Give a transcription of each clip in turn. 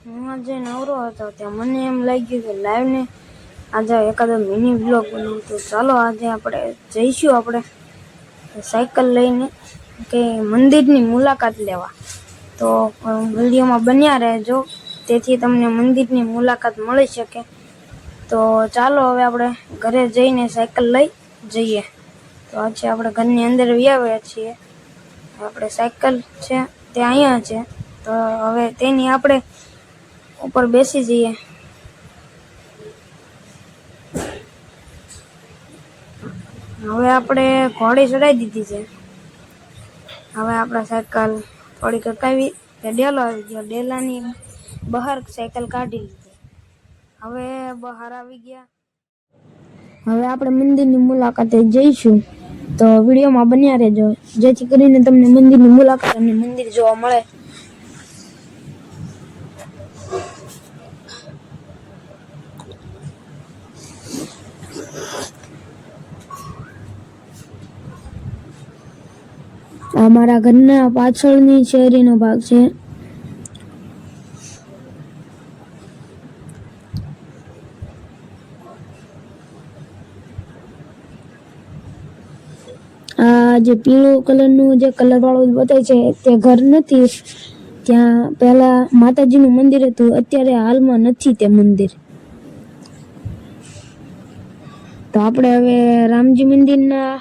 હું આજે નવરો હતો ત્યાં મને એમ લાગ્યું કે લાઈવને આજે એકાદો મિની બ્લોગ બનાવું. તો ચાલો આજે આપણે જઈશું સાયકલ લઈને કે મંદિરની મુલાકાત લેવા. તો વિડીયોમાં બન્યા રહેજો તેથી તમને મંદિરની મુલાકાત મળી શકે. તો ચાલો હવે આપણે ઘરે જઈને સાયકલ લઈ જઈએ. તો આજે આપણે ઘરની અંદર આવ્યા છીએ. આપણે સાયકલ છે તે અહીંયા છે. તો હવે તેની આપણે ઉપર બેસી જઈએ. હવે આપણે ઘોડી ચડાવી દીધી છે. હવે આપણે સાયકલ થોડી કકાવી કે ડેલો આવી ગયો. ડેલાની બહાર સાયકલ કાઢી લીધી. હવે બહાર આવી ગયા. હવે આપણે મંદિરની મુલાકાતે જઈશું. તો વિડીયોમાં બન્યા રહેજો જેથી કરીને તમને મંદિરની મુલાકાત અને મંદિર જોવા મળે. અમારા ઘરના પાછળની શેરીનો ભાગ છે. આ જે પીળું કલરનું જે કલર વાળું બતાય છે તે ઘર નથી. ત્યાં પહેલા માતાજીનું મંદિર હતું. અત્યારે હાલમાં નથી તે મંદિર. તો આપણે હવે રામજી મંદિરના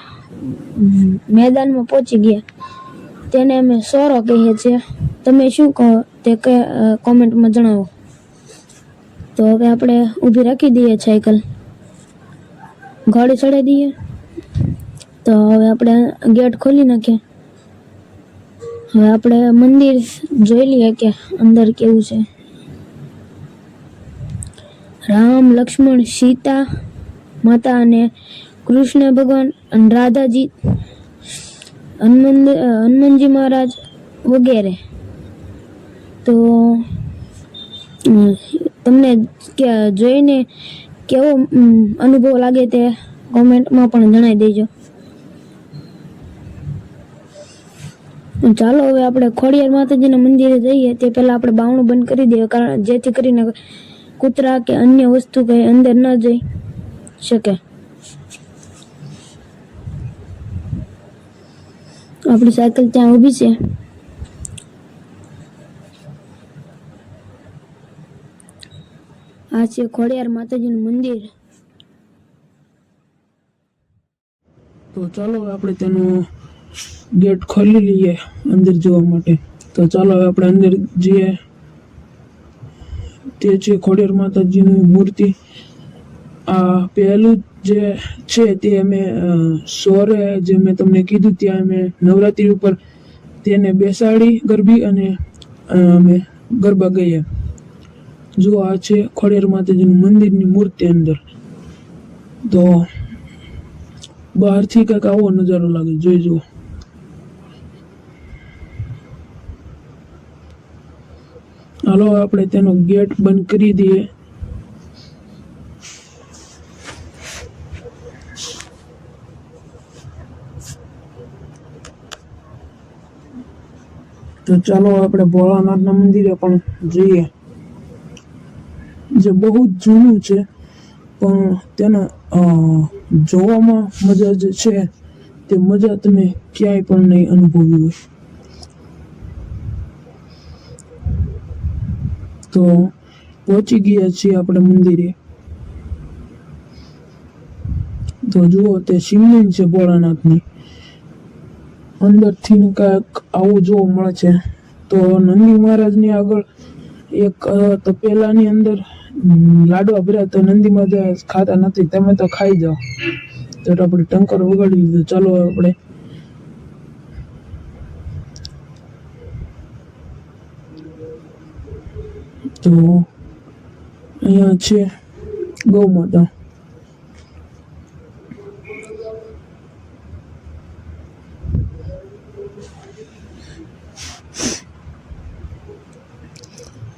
મેદાનમાં પહોંચી ગયા. તેને અમે સોરો કહીએ છીએ. તમે શું કહો તે કોમેન્ટમાં જણાવો. તો હવે આપણે ઊભી રાખી દઈએ સાયકલ, ઘોડી ચડાવી દઈએ. તો હવે આપણે ગેટ ખોલી નાખીએ. હવે આપણે મંદિર જોઈ લઈએ કે અંદર કેવું છે. રામ, લક્ષ્મણ, સીતા માતા અને કૃષ્ણ ભગવાન અને રાધાજી, હનુમાનજી મહારાજ વગેરે. તો તમને જોઈને કેવો અનુભવ લાગે તે કોમેન્ટમાં પણ જણાવી દેજો. ચાલો હવે આપણે ખોડિયાર માતાજીના મંદિરે જઈએ તે પહેલા આપણે બાવણું બંધ કરી દઈએ, કારણ જેથી કરીને કૂતરા કે અન્ય વસ્તુ કઈ અંદર ન જઈ શકે. આપણી સાયકલ ત્યાં ઊભી છે. આ છે ખોડિયાર માતાજીનું મંદિર. તો ચાલો આપણે તેનો ગેટ ખોલી લઈએ અંદર જવા માટે. તો ચાલો હવે આપણે અંદર જઈએ. તે છે ખોડિયાર માતાજીની મૂર્તિ. આ પહેલું જે છે તે અમે સોરે જે મેં તમને કીધું ત્યાં અમે નવરાત્રી ઉપર તેને બેસાડી ગરબી અને અમે ગરબા ગયા. જો આ છે ખોડિયાર માતાજીનું મંદિરની મૂર્તિ અંદર. તો બહારથી કંઈક આવો નજારો લાગે, જોઈ જુઓ. હાલો આપણે તેનો ગેટ બંધ કરી દઈએ. તો ચાલો આપણે ભોળાનાથના મંદિરે પણ જઈએ, જે બહુ જ જૂનું છે પણ તેના જોવામાં મજા જે છે તે મજા તમે ક્યાંય પણ નહીં અનુભવી હોય. તો પહોંચી ગયા છીએ આપણે મંદિરે. તો જુઓ તે શિવલિંગ છે ભોળાનાથની. અંદરથી કાંઈક આવું જોવા મળે છે. તો નંદી મહારાજની આગળ એક તપેલાની અંદર લાડવા ભર્યા. તો નંદી મહારાજ ખાતા નથી, તમે તો ખાઈ જાઓ. તો આપણે ટંકર વગાડી દીધો. ચાલો આપણે તો અહીંયા છે ગૌ માતા.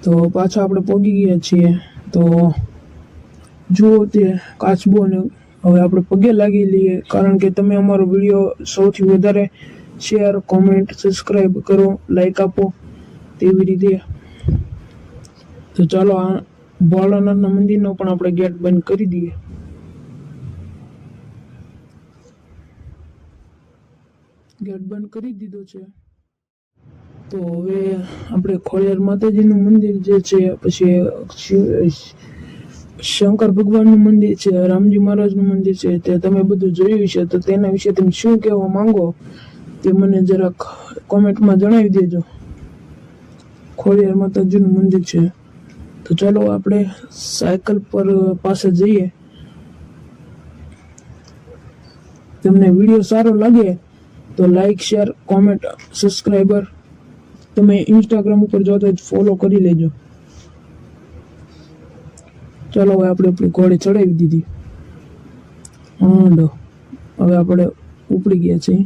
તો પાછા આપણે પહોંચી ગયા છીએ. તો જુઓ તે કાચબો ને હવે આપણે પગે લાગી લઈએ, કારણ કે તમે અમારો વિડીયો સૌથી વધારે શેર, કોમેન્ટ, સબસ્ક્રાઈબ કરો, લાઈક આપો. તેવી રીતે તો ચાલો આ ભોળાનાથના મંદિરનો પણ આપણે ગેટ બંધ કરી દઈએ. ગેટ બંધ કરી દીધો છે. તો હવે આપણે ખોડિયાર માતાજીનું મંદિર જે છે, પછી શંકર ભગવાનનું મંદિર છે, રામજી મહારાજનું મંદિર છે, તે તમે બધું જોયું છે. તો તેના વિશે તમે શું કહેવા માંગો તે મને જરાક કોમેન્ટમાં જણાવી દેજો. ખોડિયાર માતાજીનું મંદિર છે. તો ચાલો આપણે સાયકલ પર પાસે જઈએ. તમને વિડીયો સારો લાગે તો લાઈક, શેર, કોમેન્ટ, સબસ્ક્રાઈબર, તમે ઇન્સ્ટાગ્રામ ઉપર જોતો હોય તો ફોલો કરી લેજો. ચાલો હવે આપણે આપણી ઘોડી ચડાવી દીધી. હવે આપણે ઉપડી ગયા છીએ.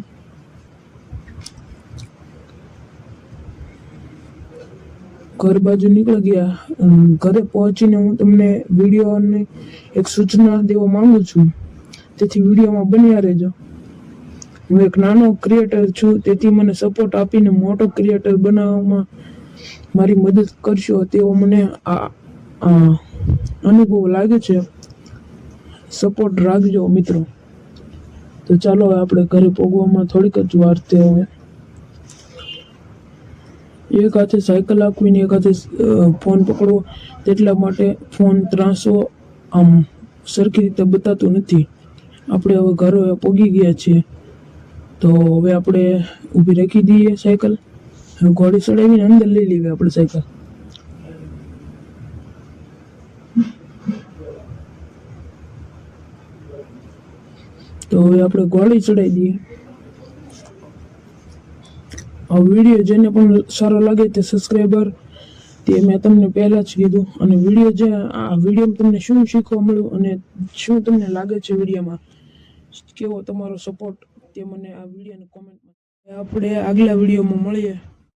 ઘર બાજુ નીકળી ગયા. ઘરે પહોંચીને હું તમને વિડીયોની એક સૂચના દેવા માંગુ છું, તેથી વિડીયોમાં બન્યા રહેજો. હું એક નાનો ક્રિએટર છું, તેથી મને સપોર્ટ આપીને મોટો ક્રિએટર બનાવવામાં મારી મદદ કરશો તેવો મને આ અનુભવ લાગે છે. સપોર્ટ રાખજો મિત્રો. તો ચાલો આપણે ઘરે પહોંચવામાં થોડીક જ વાર છે. હવે એક હાથે સાયકલ આપવીને એક હાથે ફોન પકડવો, તેટલા માટે ફોન ત્રાસો આમ સરખી રીતે બતાતું નથી. આપણે હવે ઘરે પહોંચી ગયા છીએ. તો હવે આપણે ઊભી રાખી દઈએ સાયકલ. ઘોડી ચડાવીને અંદર લઈ લેવી આપણે સાયકલ. તો હવે આપણે ઘોડી ચડાવી દઈએ. આ વિડીયો જેને પણ સારો લાગે તે સબસ્ક્રાઈબર, તે મેં તમને પહેલા જ કીધું. અને આ વિડીયોમાં તમને શું શીખવા મળ્યું અને શું તમને લાગે છે વિડીયોમાં, કેવો તમારો સપોર્ટ, તે મને આ વિડીયોની કોમેન્ટમાં. આપણે આગલા વિડીયોમાં મળીએ.